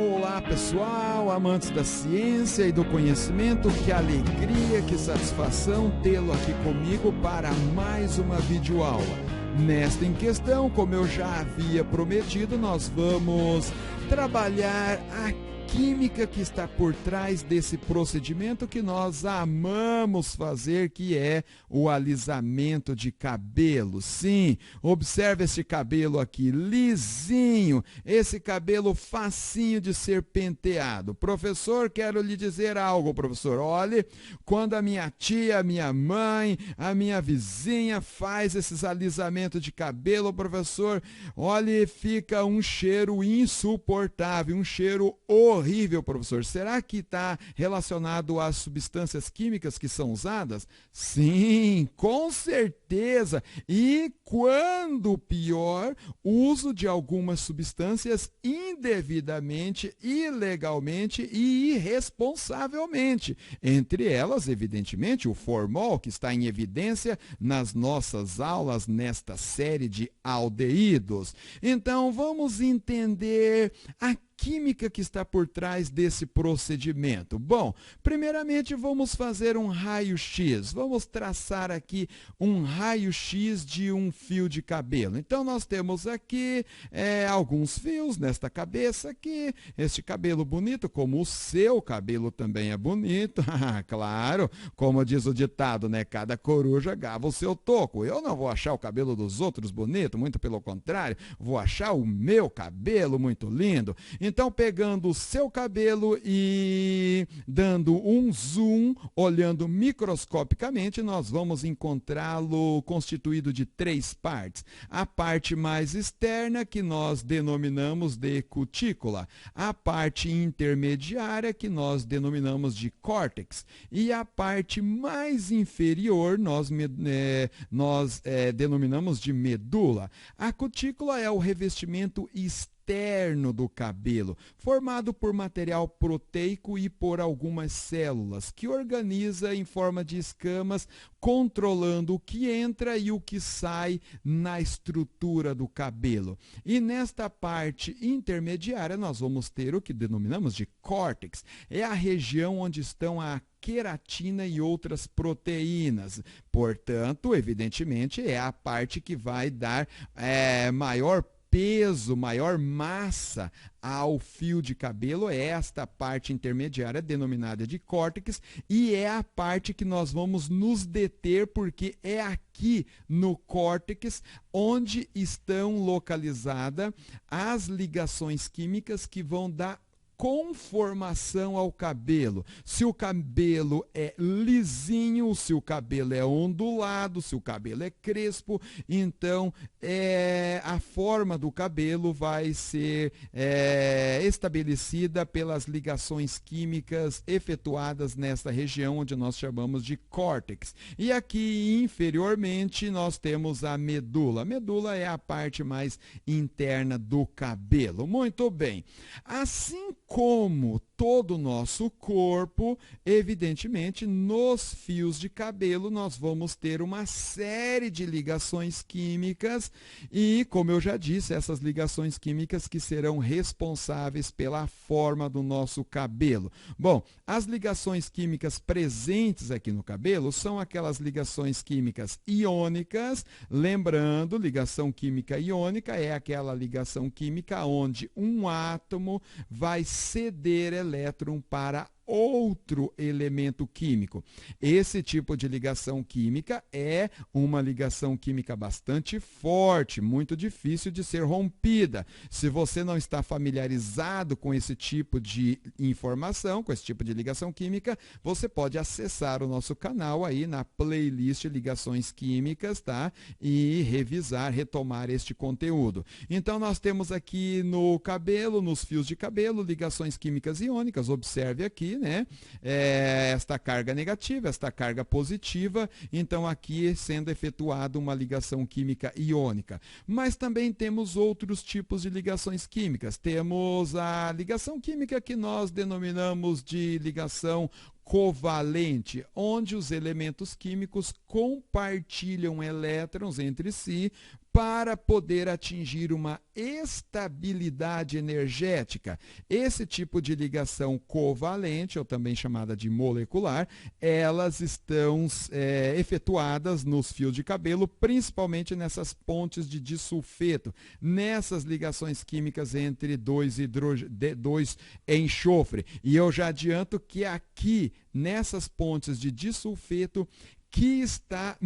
Olá pessoal, amantes da ciência e do conhecimento, que alegria, que satisfação tê-lo aqui comigo para mais uma videoaula. Nesta em questão, como eu já havia prometido, nós vamos trabalhar a química que está por trás desse procedimento que nós amamos fazer, que é o alisamento de cabelo. Sim, observe esse cabelo aqui, lisinho, esse cabelo facinho de ser penteado. Professor, quero lhe dizer algo, professor. Olhe, quando a minha tia, a minha mãe, a minha vizinha faz esses alisamentos de cabelo, professor, olhe, fica um cheiro insuportável, um cheiro horrível, professor. Será que está relacionado às substâncias químicas que são usadas? Sim, com certeza. E quando pior, uso de algumas substâncias indevidamente, ilegalmente e irresponsavelmente. Entre elas, evidentemente, o formol, que está em evidência nas nossas aulas nesta série de aldeídos. Então, vamos entender a química que está por trás desse procedimento. Bom, primeiramente vamos fazer um raio-x. Vamos traçar aqui um raio-x de um fio de cabelo. Então, nós temos aqui alguns fios nesta cabeça aqui. Este cabelo bonito, como o seu cabelo também é bonito. Claro, como diz o ditado, né? Cada coruja gava o seu toco. Eu não vou achar o cabelo dos outros bonito, muito pelo contrário, vou achar o meu cabelo muito lindo. Então, pegando o seu cabelo e dando um zoom, olhando microscopicamente, nós vamos encontrá-lo constituído de três partes. A parte mais externa, que nós denominamos de cutícula, a parte intermediária, que nós denominamos de córtex, e a parte mais inferior, nós denominamos de medula. A cutícula é o revestimento externo do cabelo, formado por material proteico e por algumas células, que organiza em forma de escamas, controlando o que entra e o que sai na estrutura do cabelo. E nesta parte intermediária, nós vamos ter o que denominamos de córtex. É a região onde estão a queratina e outras proteínas. Portanto, evidentemente, é a parte que vai dar maior peso, maior massa ao fio de cabelo. É esta parte intermediária denominada de córtex, e é a parte que nós vamos nos deter, porque é aqui no córtex onde estão localizadas as ligações químicas que vão dar conformação ao cabelo. Se o cabelo é lisinho, se o cabelo é ondulado, se o cabelo é crespo, então a forma do cabelo vai ser estabelecida pelas ligações químicas efetuadas nesta região onde nós chamamos de córtex. E aqui inferiormente nós temos a medula. A medula é a parte mais interna do cabelo. Muito bem. Assim como todo o nosso corpo, evidentemente, nos fios de cabelo nós vamos ter uma série de ligações químicas e, como eu já disse, essas ligações químicas que serão responsáveis pela forma do nosso cabelo. Bom, as ligações químicas presentes aqui no cabelo são aquelas ligações químicas iônicas. Lembrando, ligação química iônica é aquela ligação química onde um átomo vai ceder elétron para outro elemento químico. Esse tipo de ligação química é uma ligação química bastante forte, muito difícil de ser rompida. Se você não está familiarizado com esse tipo de informação, com esse tipo de ligação química, você pode acessar o nosso canal aí na playlist Ligações Químicas, tá? E revisar, retomar este conteúdo. Então, nós temos aqui no cabelo, nos fios de cabelo, ligações químicas iônicas. Observe aqui, né? Esta carga negativa, esta carga positiva, então aqui sendo efetuada uma ligação química iônica. Mas também temos outros tipos de ligações químicas. Temos a ligação química que nós denominamos de ligação covalente, onde os elementos químicos compartilham elétrons entre si para poder atingir uma estabilidade energética. Esse tipo de ligação covalente, ou também chamada de molecular, elas estão efetuadas nos fios de cabelo, principalmente nessas pontes de disulfeto, nessas ligações químicas entre dois enxofre. E eu já adianto que aqui, nessas pontes de disulfeto, que está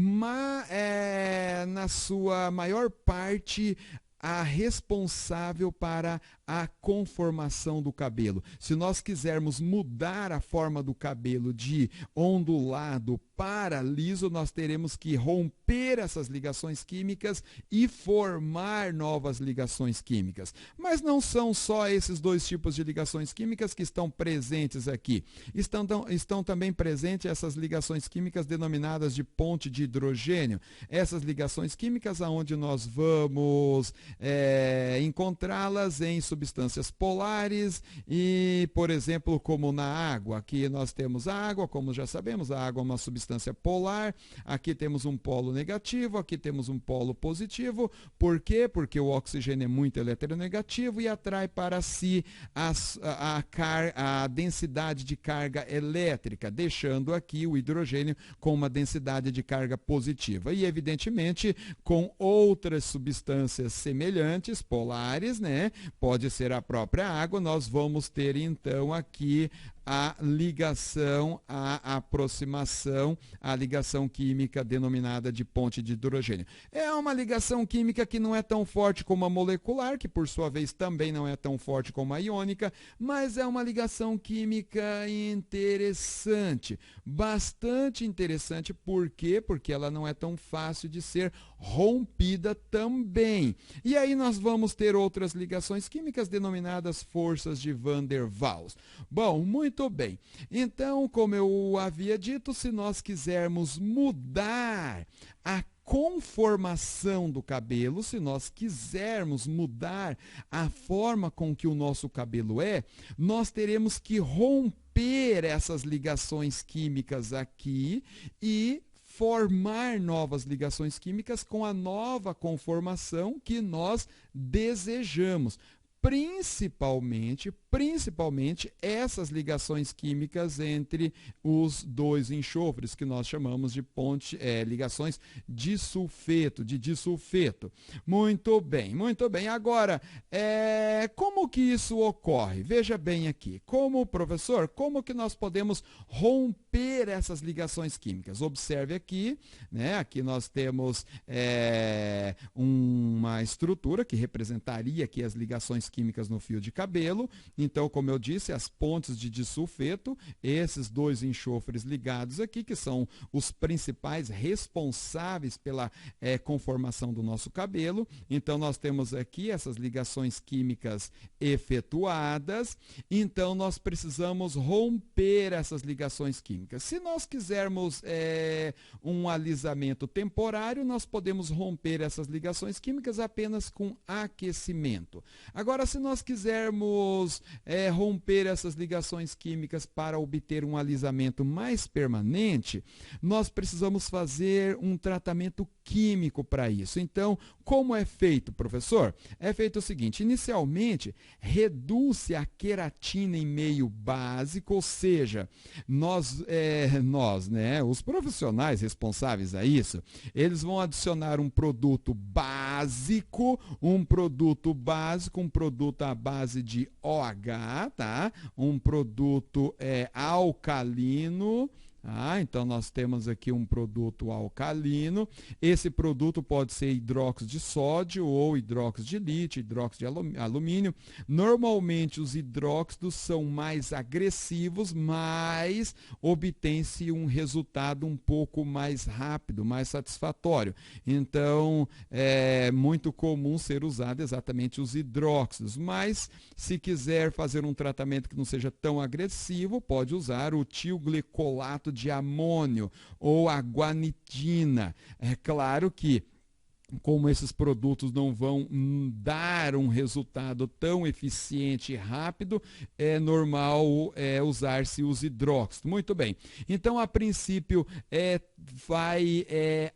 na sua maior parte a responsável para a conformação do cabelo. Se nós quisermos mudar a forma do cabelo de ondulado para liso, nós teremos que romper essas ligações químicas e formar novas ligações químicas. Mas não são só esses dois tipos de ligações químicas que estão presentes aqui. Estão também presentes essas ligações químicas denominadas de ponte de hidrogênio. Essas ligações químicas aonde nós vamos encontrá-las em substâncias polares e, por exemplo, como na água. Aqui nós temos a água, como já sabemos, a água é uma substância polar. Aqui temos um polo negativo, aqui temos um polo positivo. Por quê? Porque o oxigênio é muito eletronegativo e atrai para si a densidade de carga elétrica, deixando aqui o hidrogênio com uma densidade de carga positiva. E, evidentemente, com outras substâncias semelhantes, polares, né? Pode ser a própria água, nós vamos ter então aqui a ligação, a aproximação, a ligação química denominada de ponte de hidrogênio. É uma ligação química que não é tão forte como a molecular, que por sua vez também não é tão forte como a iônica, mas é uma ligação química interessante, bastante interessante. Por quê? Porque ela não é tão fácil de ser rompida também. E aí nós vamos ter outras ligações químicas denominadas forças de Van der Waals. Bom, muito bem. Então, como eu havia dito, se nós quisermos mudar a conformação do cabelo, se nós quisermos mudar a forma com que o nosso cabelo é, nós teremos que romper essas ligações químicas aqui e formar novas ligações químicas com a nova conformação que nós desejamos. Principalmente essas ligações químicas entre os dois enxofres, que nós chamamos de ligações de disulfeto. Muito bem, muito bem. Agora, como que isso ocorre? Veja bem aqui. Como professor, como que nós podemos romper essas ligações químicas? Observe aqui, né? Aqui nós temos uma estrutura que representaria aqui as ligações químicas no fio de cabelo. Então, como eu disse, as pontes de disulfeto, esses dois enxofres ligados aqui, que são os principais responsáveis pela conformação do nosso cabelo. Então, nós temos aqui essas ligações químicas efetuadas. Então, nós precisamos romper essas ligações químicas. Se nós quisermos um alisamento temporário, nós podemos romper essas ligações químicas apenas com aquecimento. Agora, se nós quisermos romper essas ligações químicas para obter um alisamento mais permanente, nós precisamos fazer um tratamento químico para isso. Então, como é feito, professor? É feito o seguinte: inicialmente, reduz-se a queratina em meio básico, ou seja, nós, né, os profissionais responsáveis a isso, eles vão adicionar um produto básico, um produto à base de OH, tá? Um produto alcalino. Então, nós temos aqui um produto alcalino. Esse produto pode ser hidróxido de sódio ou hidróxido de lítio, hidróxido de alumínio. Normalmente, os hidróxidos são mais agressivos, mas obtém-se um resultado um pouco mais rápido, mais satisfatório. Então, é muito comum ser usado exatamente os hidróxidos. Mas, se quiser fazer um tratamento que não seja tão agressivo, pode usar o tioglicolato de amônio ou a guanidina. É claro que como esses produtos não vão dar um resultado tão eficiente e rápido, é normal usar-se os hidróxidos. Muito bem. Então, a princípio, vai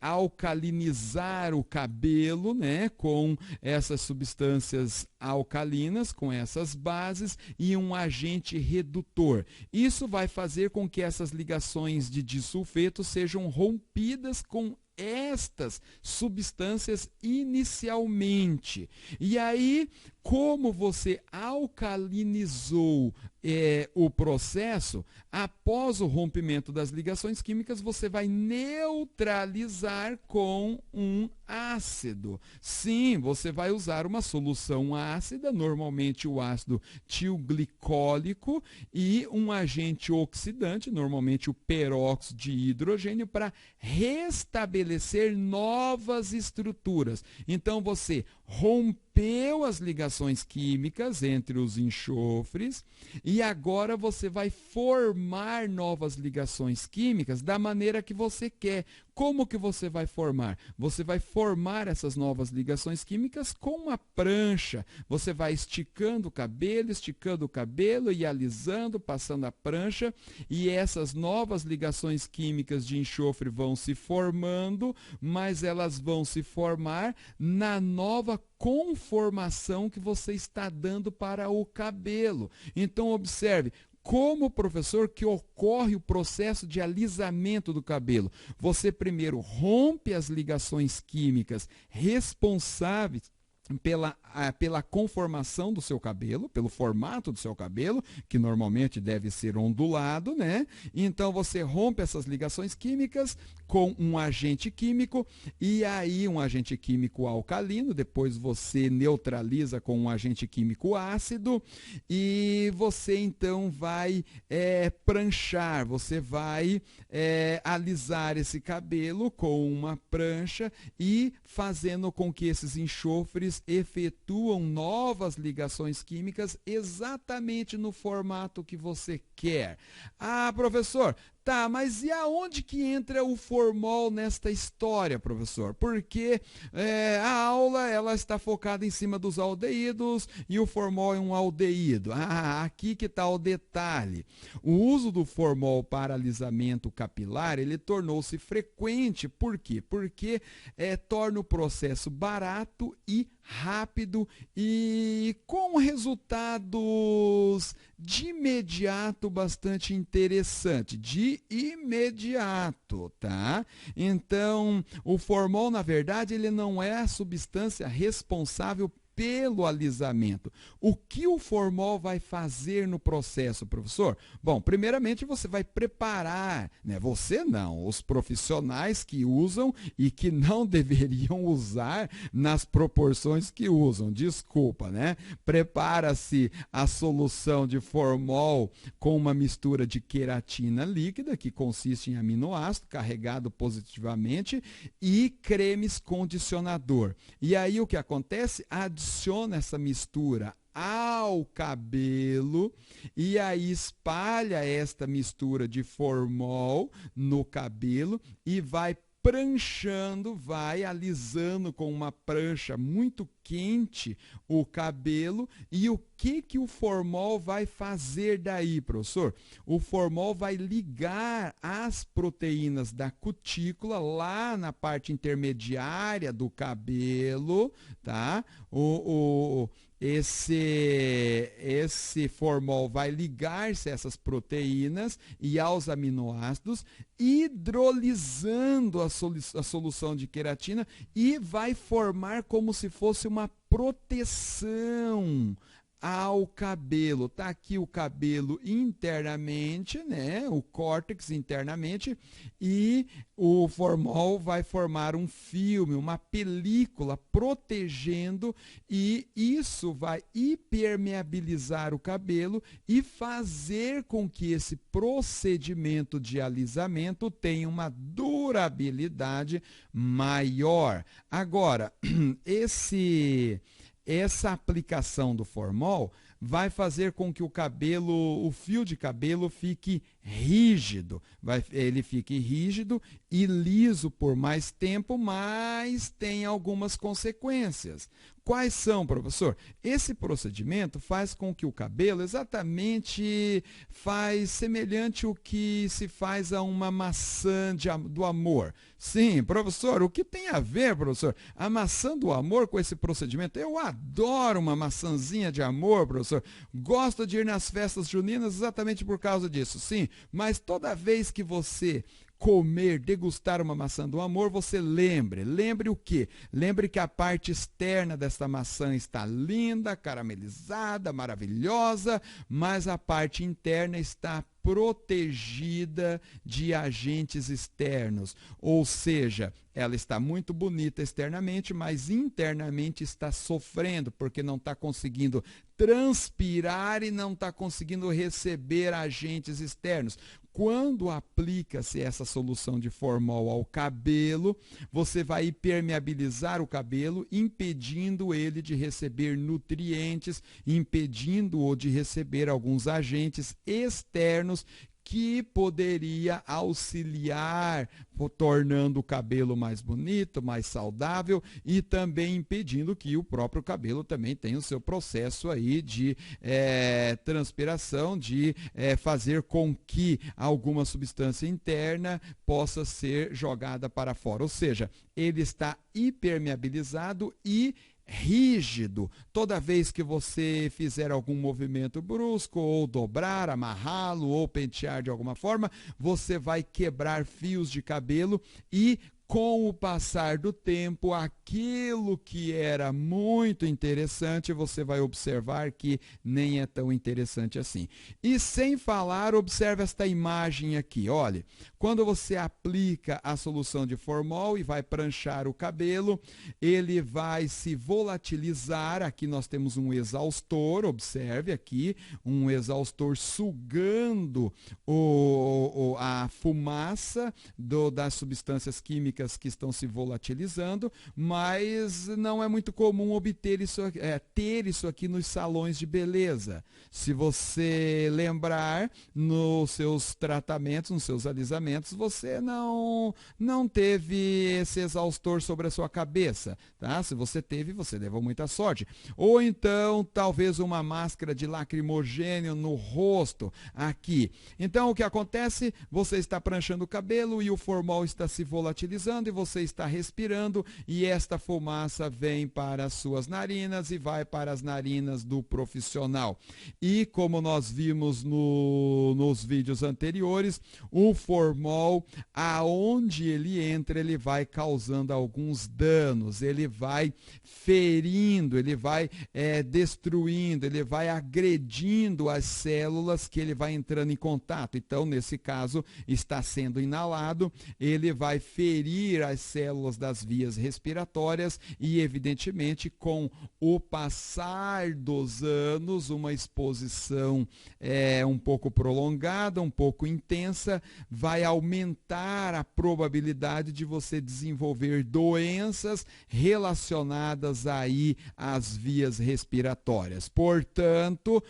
alcalinizar o cabelo, né, com essas substâncias alcalinas, com essas bases e um agente redutor. Isso vai fazer com que essas ligações de disulfeto sejam rompidas com estas substâncias inicialmente. E aí, como você alcalinizou o processo, após o rompimento das ligações químicas, você vai neutralizar com um ácido. Sim, você vai usar uma solução ácida, normalmente o ácido tilglicólico, e um agente oxidante, normalmente o peróxido de hidrogênio, para restabelecer novas estruturas. Então, você rompeu as ligações químicas entre os enxofres e agora você vai formar novas ligações químicas da maneira que você quer. Como que você vai formar? Você vai formar essas novas ligações químicas com uma prancha. Você vai esticando o cabelo e alisando, passando a prancha, e essas novas ligações químicas de enxofre vão se formando, mas elas vão se formar na nova conformação que você está dando para o cabelo. Então, observe como, professor, que ocorre o processo de alisamento do cabelo. Você primeiro rompe as ligações químicas responsáveis pela conformação do seu cabelo, pelo formato do seu cabelo, que normalmente deve ser ondulado, né? Então você rompe essas ligações químicas com um agente químico, e aí um agente químico alcalino, depois você neutraliza com um agente químico ácido, e você então vai pranchar, você vai alisar esse cabelo com uma prancha e fazendo com que esses enxofres efetuam novas ligações químicas exatamente no formato que você quer. Ah, professor, tá, mas e aonde que entra o formol nesta história, professor? Porque a aula ela está focada em cima dos aldeídos e o formol é um aldeído. Ah, aqui que está o detalhe. O uso do formol para alisamento capilar, ele tornou-se frequente. Por quê? Porque torna o processo barato e rápido e com resultados de imediato bastante interessante, de imediato, tá? Então, o formol, na verdade, ele não é a substância responsável pelo alisamento. O que o formol vai fazer no processo, professor? Bom, primeiramente você vai preparar, né? Você não, os profissionais que usam e que não deveriam usar nas proporções que usam, desculpa, né? Prepara-se a solução de formol com uma mistura de queratina líquida, que consiste em aminoácido carregado positivamente, e cremes condicionador. E aí o que acontece? Adiciona essa mistura ao cabelo e aí espalha esta mistura de formol no cabelo e vai pranchando, vai alisando com uma prancha muito quente o cabelo. E o que o formol vai fazer daí, professor? O formol vai ligar as proteínas da cutícula lá na parte intermediária do cabelo, tá? Esse formol vai ligar-se a essas proteínas e aos aminoácidos, hidrolisando a solução de queratina, e vai formar como se fosse uma proteção ao cabelo. Tá aqui o cabelo internamente, né? O córtex internamente, e o formol vai formar um filme, uma película protegendo, e isso vai impermeabilizar o cabelo e fazer com que esse procedimento de alisamento tenha uma durabilidade maior. Agora, essa aplicação do formol vai fazer com que o fio de cabelo fique rígido. Ele fique rígido e liso por mais tempo, mas tem algumas consequências. Quais são, professor? Esse procedimento faz com que o cabelo faz semelhante ao que se faz a uma maçã do amor. Sim, professor, o que tem a ver, professor? A maçã do amor com esse procedimento? Eu adoro uma maçãzinha de amor, professor. Gosto de ir nas festas juninas exatamente por causa disso. Sim, mas toda vez que você degustar uma maçã do amor, você lembre o quê? Lembre que a parte externa desta maçã está linda, caramelizada, maravilhosa, mas a parte interna está protegida de agentes externos, ou seja, ela está muito bonita externamente, mas internamente está sofrendo, porque não está conseguindo transpirar e não está conseguindo receber agentes externos. Quando aplica-se essa solução de formol ao cabelo, você vai impermeabilizar o cabelo, impedindo ele de receber nutrientes, impedindo-o de receber alguns agentes externos que poderia auxiliar, tornando o cabelo mais bonito, mais saudável e também impedindo que o próprio cabelo também tenha o seu processo aí de transpiração, de fazer com que alguma substância interna possa ser jogada para fora. Ou seja, ele está impermeabilizado e rígido. Toda vez que você fizer algum movimento brusco, ou dobrar, amarrá-lo, ou pentear de alguma forma, você vai quebrar fios de cabelo e, com o passar do tempo, aquilo que era muito interessante, você vai observar que nem é tão interessante assim. E sem falar, observe esta imagem aqui, olha, quando você aplica a solução de formol e vai pranchar o cabelo, ele vai se volatilizar. Aqui nós temos um exaustor, observe aqui, um exaustor sugando a fumaça das substâncias químicas que estão se volatilizando, mas não é muito comum ter isso aqui nos salões de beleza. Se você lembrar, nos seus tratamentos, nos seus alisamentos, você não teve esse exaustor sobre a sua cabeça, tá? Se você teve, você levou muita sorte. Ou então, talvez uma máscara de lacrimogênio no rosto, aqui. Então, o que acontece? Você está pranchando o cabelo e o formol está se volatilizando, e você está respirando, e esta fumaça vem para as suas narinas e vai para as narinas do profissional. E como nós vimos nos vídeos anteriores, o formol, aonde ele entra, ele vai causando alguns danos, ele vai ferindo, ele vai destruindo, ele vai agredindo as células que ele vai entrando em contato. Então, nesse caso, está sendo inalado, ele vai ferir as células das vias respiratórias e, evidentemente, com o passar dos anos, uma exposição um pouco prolongada, um pouco intensa, vai aumentar a probabilidade de você desenvolver doenças relacionadas aí às vias respiratórias. Portanto,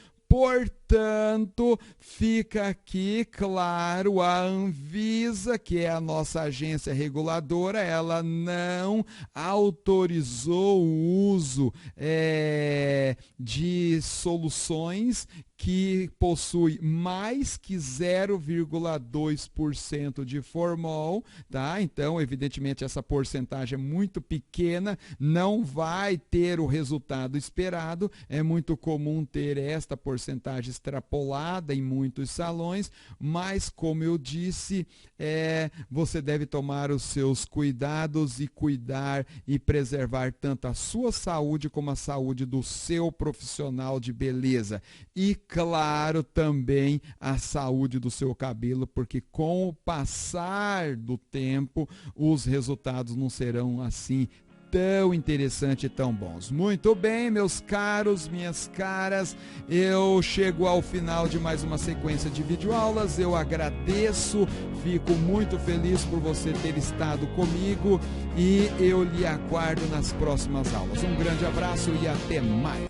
fica aqui claro, a Anvisa, que é a nossa agência reguladora, ela não autorizou o uso de soluções que possui mais que 0,2% de formol, tá? Então, evidentemente, essa porcentagem é muito pequena, não vai ter o resultado esperado. É muito comum ter esta porcentagem extrapolada em muitos salões, mas, como eu disse, você deve tomar os seus cuidados e cuidar e preservar tanto a sua saúde como a saúde do seu profissional de beleza. E, claro, também a saúde do seu cabelo, porque com o passar do tempo, os resultados não serão assim tão interessantes e tão bons. Muito bem, meus caros, minhas caras, eu chego ao final de mais uma sequência de videoaulas. Eu agradeço, fico muito feliz por você ter estado comigo e eu lhe aguardo nas próximas aulas. Um grande abraço e até mais.